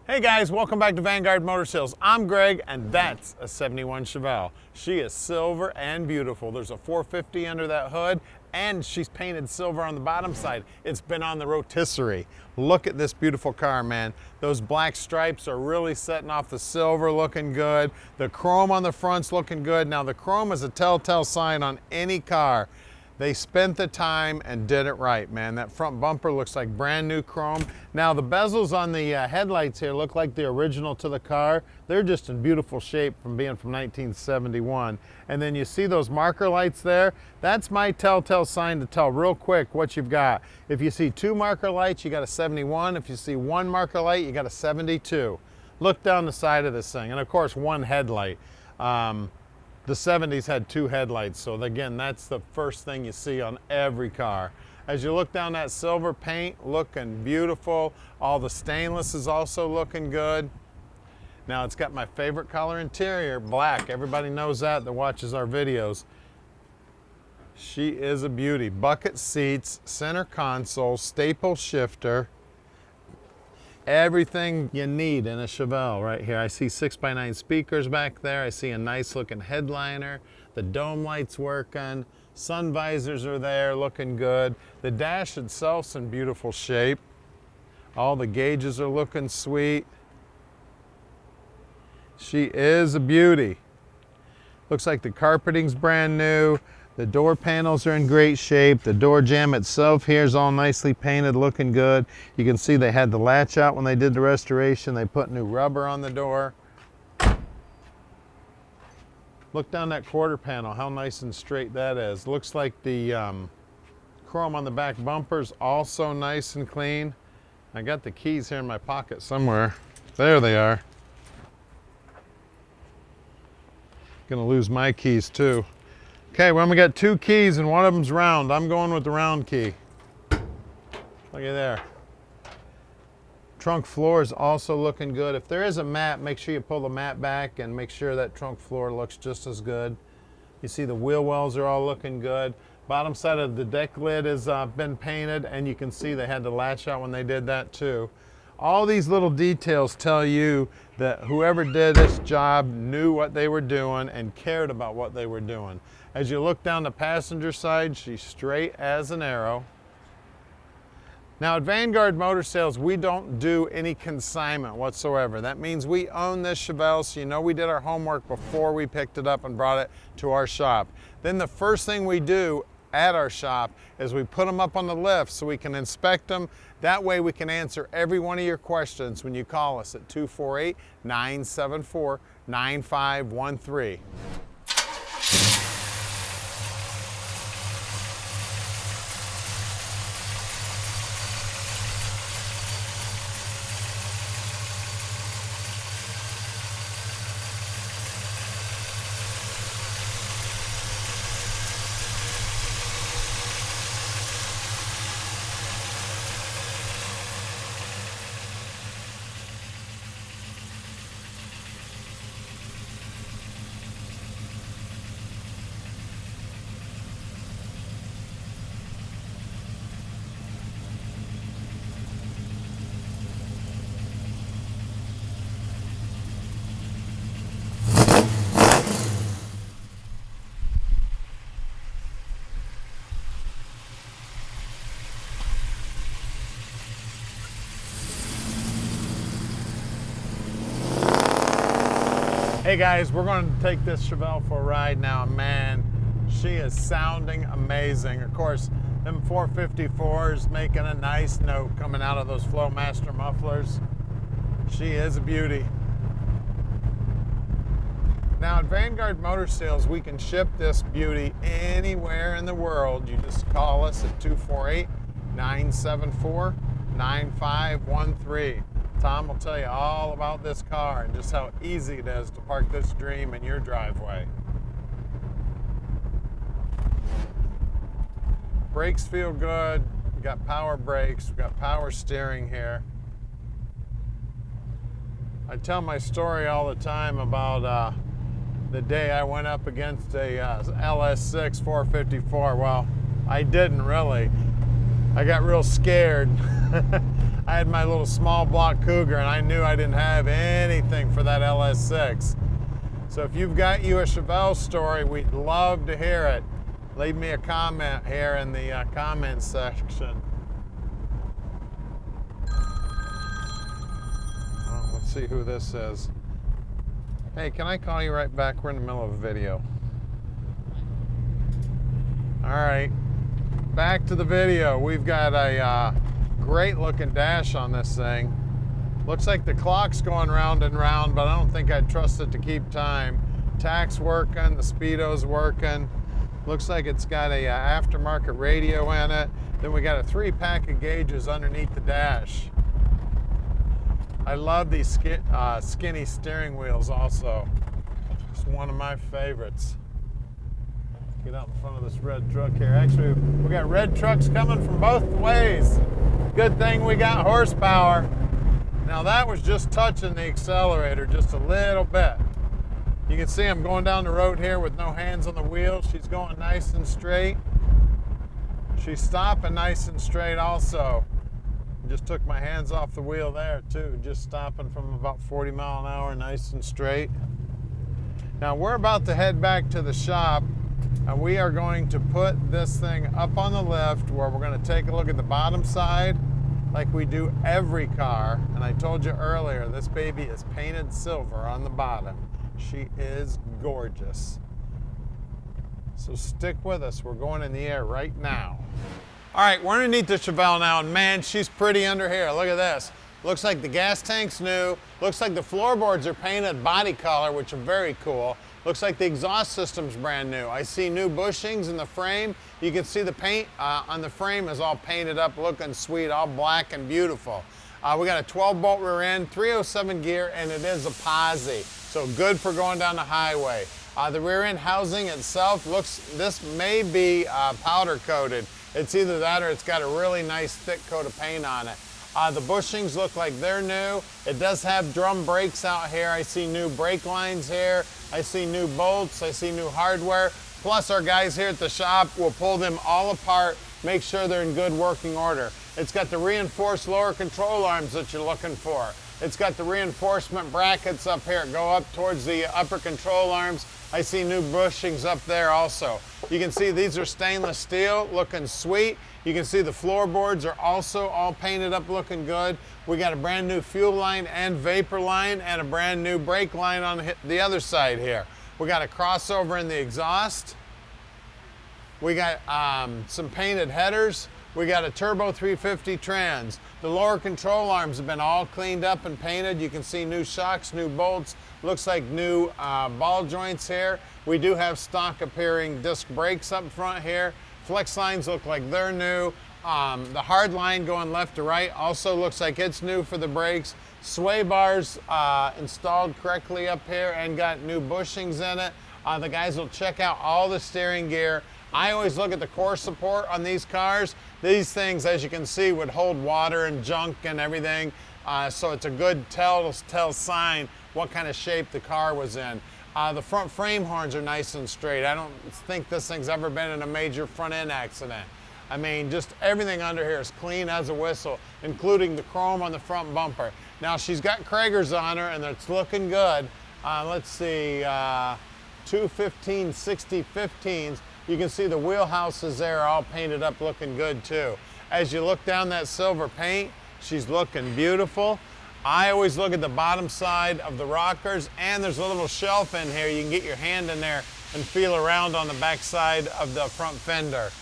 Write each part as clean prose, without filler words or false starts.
Hey guys, welcome back to Vanguard Motor Sales. I'm Greg, and that's a 71 Chevelle. She is silver and beautiful. There's a 450 under that hood, and she's painted silver on the bottom side. It's been on the rotisserie. Look at this beautiful car, man. Those black stripes are really setting off the silver, looking good. The chrome on the front's looking good. Now, the chrome is a telltale sign on any car. They spent the time and did it right, man. That front bumper looks like brand new chrome. Now the bezels on the headlights here look like the original to the car. They're just in beautiful shape from being from 1971. And then you see those marker lights there? That's my telltale sign to tell real quick what you've got. If you see two marker lights, you got a 71. If you see one marker light, you got a 72. Look down the side of this thing. And of course, one headlight. The 70s had two headlights, so again, that's the first thing you see on every car. As you look down that silver paint, looking beautiful. All the stainless is also looking good. Now it's got my favorite color interior, black. Everybody knows that watches our videos. She is a beauty. Bucket seats, center console, staple shifter. Everything you need in a Chevelle right here. I see 6x9 speakers back there. I see a nice looking headliner. The dome lights working. Sun visors are there, looking good. The dash itself's in beautiful shape. All the gauges are looking sweet. She is a beauty. Looks like the carpeting's brand new. The door panels are in great shape. The door jamb itself here is all nicely painted, looking good. You can see they had the latch out when they did the restoration. They put new rubber on the door. Look down that quarter panel, how nice and straight that is. Looks like the chrome on the back bumper's also nice and clean. I got the keys here in my pocket somewhere. There they are. Gonna lose my keys too. Okay, well, we got two keys and one of them's round. I'm going with the round key. Look at there. Trunk floor is also looking good. If there is a mat, make sure you pull the mat back and make sure that trunk floor looks just as good. You see the wheel wells are all looking good. Bottom side of the deck lid has been painted, and you can see they had the latch out when they did that too. All these little details tell you that whoever did this job knew what they were doing and cared about what they were doing. As you look down the passenger side, she's straight as an arrow. Now at Vanguard Motor Sales, we don't do any consignment whatsoever. That means we own this Chevelle, so you know we did our homework before we picked it up and brought it to our shop. Then the first thing we do at our shop is we put them up on the lift so we can inspect them. That way we can answer every one of your questions when you call us at 248-974-9513. Hey guys, we're going to take this Chevelle for a ride now. Man, she is sounding amazing. Of course, them 454s making a nice note coming out of those Flowmaster mufflers. She is a beauty. Now at Vanguard Motor Sales, we can ship this beauty anywhere in the world. You just call us at 248-974-9513. Tom will tell you all about this car and just how easy it is to park this dream in your driveway. Brakes feel good. We got power brakes. We got power steering here. I tell my story all the time about the day I went up against a LS6 454. Well, I didn't really. I got real scared. I had my little small block Cougar and I knew I didn't have anything for that LS6. So if you've got you a Chevelle story, we'd love to hear it. Leave me a comment here in the comments section. Well, let's see who this is. Hey, can I call you right back? We're in the middle of a video. All right, back to the video. We've got a great looking dash on this thing. Looks like the clock's going round and round, but I don't think I'd trust it to keep time. Tach's working, the speedo's working. Looks like it's got a aftermarket radio in it. Then we got a 3-pack of gauges underneath the dash. I love these skinny steering wheels also. It's one of my favorites. Get out in front of this red truck here. Actually, we got red trucks coming from both ways. Good thing we got horsepower. Now that was just touching the accelerator just a little bit. You can see I'm going down the road here with no hands on the wheel. She's going nice and straight. She's stopping nice and straight also. Just took my hands off the wheel there too, just stopping from about 40 mile an hour, nice and straight. Now we're about to head back to the shop and we are going to put this thing up on the lift where we're going to take a look at the bottom side like we do every car. And I told you earlier, this baby is painted silver on the bottom. She is gorgeous. So stick with us. We're going in the air right now. All right, we're underneath the Chevelle now, and man, she's pretty under here. Look at this. Looks like the gas tank's new. Looks like the floorboards are painted body color, which are very cool. Looks like the exhaust system's brand new. I see new bushings in the frame. You can see the paint on the frame is all painted up, looking sweet, all black and beautiful. We got a 12-bolt rear end, 307 gear, and it is a posi. So good for going down the highway. The rear end housing itself this may be powder coated. It's either that or it's got a really nice thick coat of paint on it. The bushings look like they're new. It does have drum brakes out here. I see new brake lines here. I see new bolts. I see new hardware. Plus our guys here at the shop will pull them all apart, make sure they're in good working order. It's got the reinforced lower control arms that you're looking for. It's got the reinforcement brackets up here, go up towards the upper control arms. I see new bushings up there also. You can see these are stainless steel, looking sweet. You can see the floorboards are also all painted up, looking good. We got a brand new fuel line and vapor line and a brand new brake line on the other side here. We got a crossover in the exhaust. We got some painted headers. We got a turbo 350 trans. The lower control arms have been all cleaned up and painted. You can see new shocks, new bolts. Looks like new ball joints here. We do have stock appearing disc brakes up front here. Flex lines look like they're new. The hard line going left to right also looks like it's new for the brakes. Sway bars installed correctly up here and got new bushings in it. The guys will check out all the steering gear. I always look at the core support on these cars. These things, as you can see, would hold water and junk and everything. So it's a good tell sign what kind of shape the car was in. The front frame horns are nice and straight. I don't think this thing's ever been in a major front end accident. I mean, just everything under here is clean as a whistle, including the chrome on the front bumper. Now she's got Kragers on her and it's looking good. Let's see, 215/60 15s. You can see the wheelhouses there are all painted up, looking good too. As you look down that silver paint, she's looking beautiful. I always look at the bottom side of the rockers, and there's a little shelf in here. You can get your hand in there and feel around on the back side of the front fender.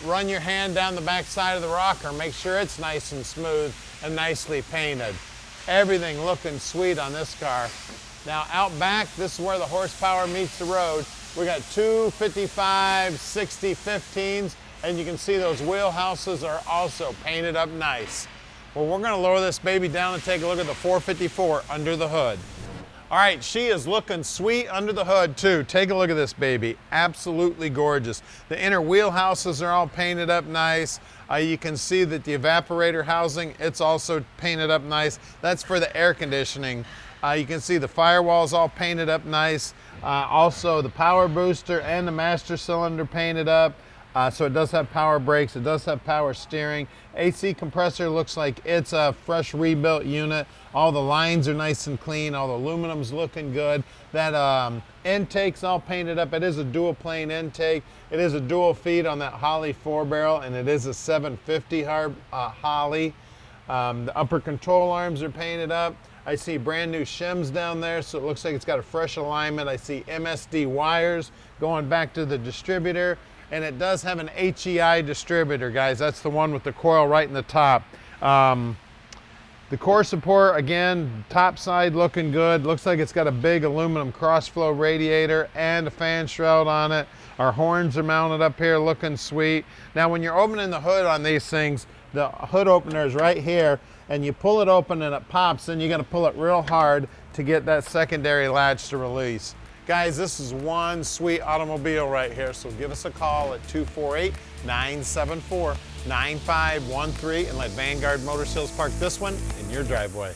Run your hand down the back side of the rocker, make sure it's nice and smooth and nicely painted. Everything looking sweet on this car. Now out back, this is where the horsepower meets the road. We got two 55/60 15s, and you can see those wheelhouses are also painted up nice. Well, we're gonna lower this baby down and take a look at the 454 under the hood. All right, she is looking sweet under the hood too. Take a look at this baby, absolutely gorgeous. The inner wheelhouses are all painted up nice. You can see that the evaporator housing, it's also painted up nice. That's for the air conditioning. You can see the firewall's all painted up nice. Also the power booster and the master cylinder painted up. So it does have power brakes, it does have power steering. AC compressor looks like it's a fresh rebuilt unit. All the lines are nice and clean, all the aluminum's looking good. That intake's all painted up. It is a dual plane intake. It is a dual feed on that Holley 4-barrel, and it is a 750 Holley. The upper control arms are painted up. I see brand new shims down there, so it looks like it's got a fresh alignment. I see MSD wires going back to the distributor. And it does have an HEI distributor, guys. That's the one with the coil right in the top. The core support, again, top side looking good. Looks like it's got a big aluminum cross-flow radiator and a fan shroud on it. Our horns are mounted up here looking sweet. Now, when you're opening the hood on these things, the hood opener is right here, and you pull it open and it pops, and you got to pull it real hard to get that secondary latch to release. Guys, this is one sweet automobile right here, so give us a call at 248-974-9513 and let Vanguard Motor Sales park this one in your driveway.